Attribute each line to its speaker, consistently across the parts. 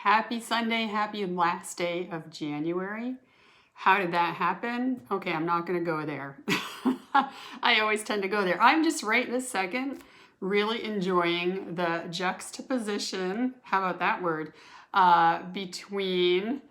Speaker 1: Happy Sunday, happy last day of January. How did that happen? Okay, I'm not gonna go there. I always tend to go there. I'm just right this second really enjoying the juxtaposition, how about that word, between,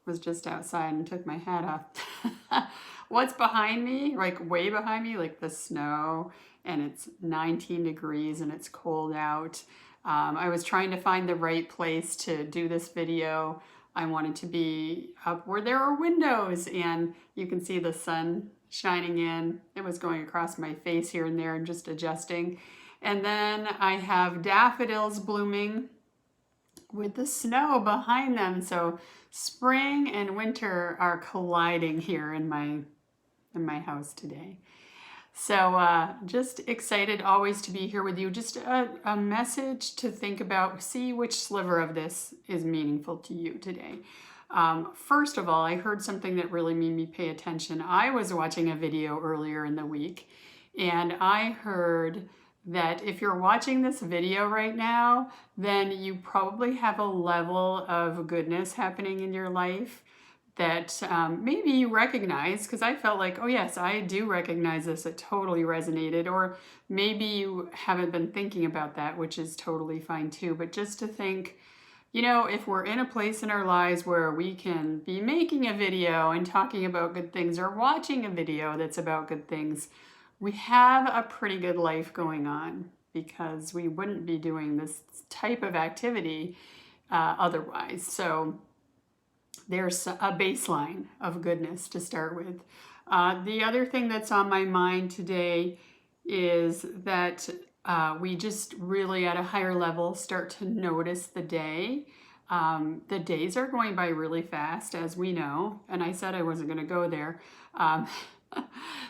Speaker 1: was just outside and took my hat off. What's behind me, like way behind me, like the snow, and it's 19 degrees and it's cold out. I was trying to find the right place to do this video. I wanted to be up where there are windows and you can see the sun shining in. It was going across my face here and there and just adjusting. And then I have daffodils blooming with the snow behind them. So spring and winter are colliding here in my house today. So just excited always to be here with you. Just a message to think about, see which sliver of this is meaningful to you today. First of all, I heard something that really made me pay attention. I was watching a video earlier in the week and I heard that if you're watching this video right now, then you probably have a level of goodness happening in your life that maybe you recognize, because I felt like, oh yes, I do recognize this, it totally resonated, or maybe you haven't been thinking about that, which is totally fine too, but just to think, you know, if we're in a place in our lives where we can be making a video and talking about good things or watching a video that's about good things, we have a pretty good life going on, because we wouldn't be doing this type of activity otherwise. So there's a baseline of goodness to start with. The other thing that's on my mind today is that we just really at a higher level start to notice the day. The days are going by really fast, as we know, and I said I wasn't going to go there.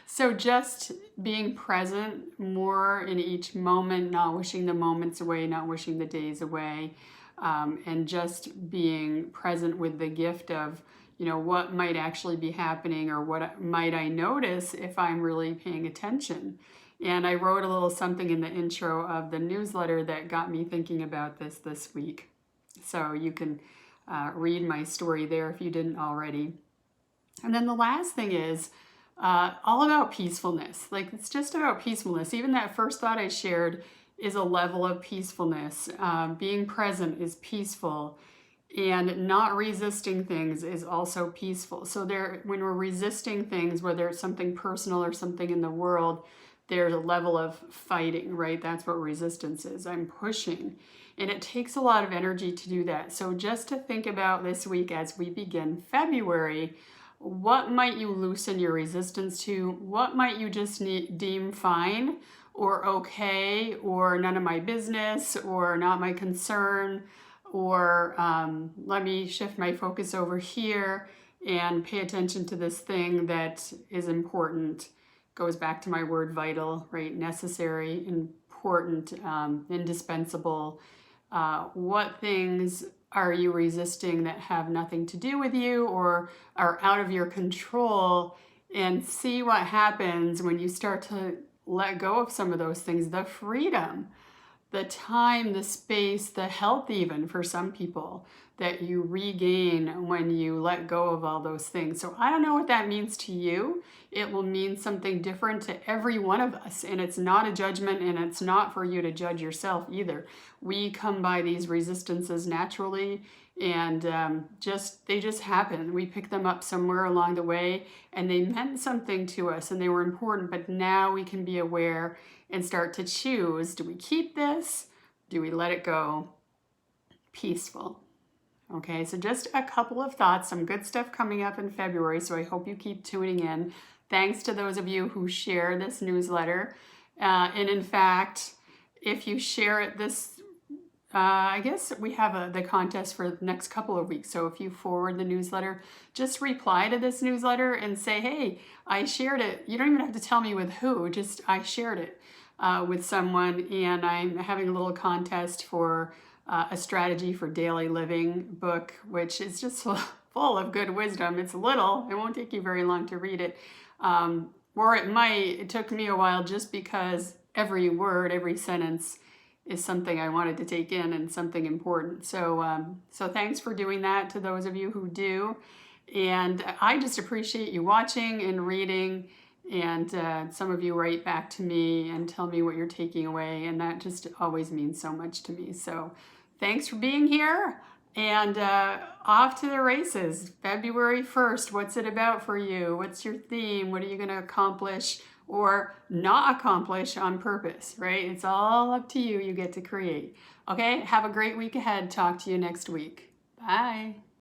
Speaker 1: So just being present more in each moment, not wishing the moments away, not wishing the days away. And just being present with the gift of, you know, what might actually be happening or what might I notice if I'm really paying attention. And I wrote a little something in the intro of the newsletter that got me thinking about this week. So you can read my story there if you didn't already. And then the last thing is all about peacefulness. Like, it's just about peacefulness. Even that first thought I shared is a level of peacefulness. Being present is peaceful, and not resisting things is also peaceful. So when we're resisting things, whether it's something personal or something in the world, there's a level of fighting, right? That's what resistance is. I'm pushing, and it takes a lot of energy to do that. So just to think about this week as we begin February, what might you loosen your resistance to? What might you just deem fine or okay, or none of my business, or not my concern, or let me shift my focus over here and pay attention to this thing that is important. Goes back to my word vital, right? Necessary, important, indispensable. What things are you resisting that have nothing to do with you or are out of your control? And see what happens when you start to let go of some of those things. The freedom, the time, the space, the health even for some people that you regain when you let go of all those things. So I don't know what that means to you. It will mean something different to every one of us. And it's not a judgment, and it's not for you to judge yourself either. We come by these resistances naturally, and they just happen. We pick them up somewhere along the way, and they meant something to us, and they were important. But now we can be aware and start to choose: do we keep this? Do we let it go? Peaceful. Okay, so just a couple of thoughts, some good stuff coming up in February, so I hope you keep tuning in. Thanks to those of you who share this newsletter. And in fact, if you share it I guess we have the contest for the next couple of weeks. So if you forward the newsletter, just reply to this newsletter and say, hey, I shared it. You don't even have to tell me with who, just I shared it with someone, and I'm having a little contest for a strategy for daily living book, which is just full of good wisdom. It's little, it won't take you very long to read it. Or it took me a while just because every word, every sentence is something I wanted to take in and something important. So thanks for doing that to those of you who do. And I just appreciate you watching and reading. And some of you write back to me and tell me what you're taking away. And that just always means so much to me. So thanks for being here. And off to the races. February 1st, what's it about for you? What's your theme? What are you going to accomplish or not accomplish on purpose, right? It's all up to you. You get to create. Okay, have a great week ahead. Talk to you next week. Bye.